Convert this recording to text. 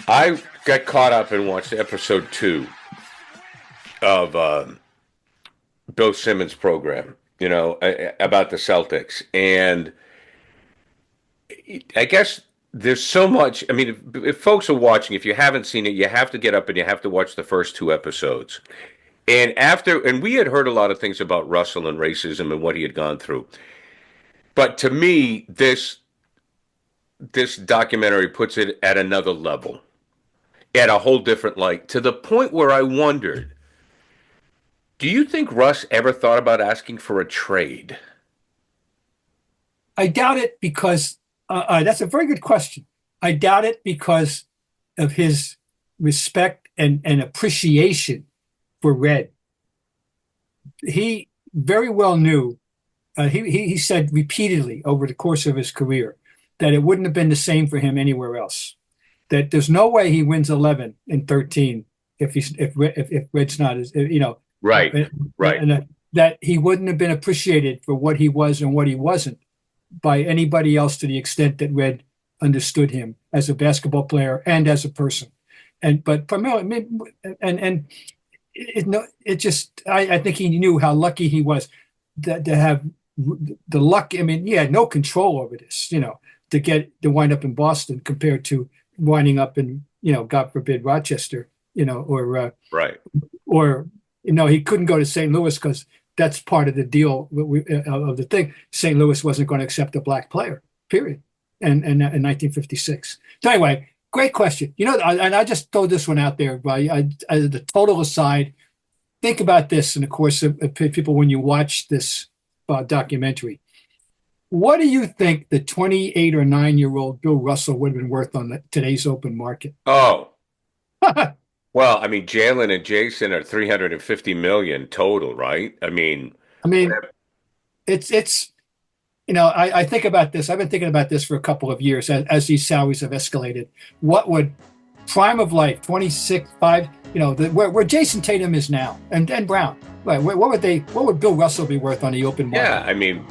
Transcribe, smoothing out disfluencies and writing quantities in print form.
I got caught up and watched episode 2 of Bill Simmons' program, about the Celtics. And I guess there's so much. I mean, if folks are watching, if you haven't seen it, you have to get up and you have to watch the first 2 episodes. And we had heard a lot of things about Russell and racism and what he had gone through. But to me, this documentary puts it at another level, at a whole different light, to the point where I wondered, do you think Russ ever thought about asking for a trade? I doubt it because that's a very good question. I doubt it because of his respect and appreciation for Red. He very well knew, he said repeatedly over the course of his career that it wouldn't have been the same for him anywhere else. That there's no way he wins 11 and 13 if Red's not as, Right, right. and that he wouldn't have been appreciated for what he was and what he wasn't by anybody else to the extent that Red understood him as a basketball player and as a person. And but primarily, and it, no, it just I think he knew how lucky he was to have the luck. I mean, he had no control over this, to wind up in Boston compared to winding up in, God forbid, Rochester, Right. or he couldn't go to St. Louis because that's part of the deal of the thing. St. Louis wasn't going to accept a black player, period, in 1956. So anyway, great question. And I just throw this one out there, but as the total aside, think about this in the course of people when you watch this documentary. What do you think the 28 or 9-year-old Bill Russell would have been worth on today's open market? Oh, well, I mean, Jaylen and Jayson are 350 million total, right? I mean, I mean, it's I think about this. I've been thinking about this for a couple of years as these salaries have escalated. What would prime of life, 26, 5, where Jayson Tatum is now and Brown, right? What would Bill Russell be worth on the open market? yeah, I mean,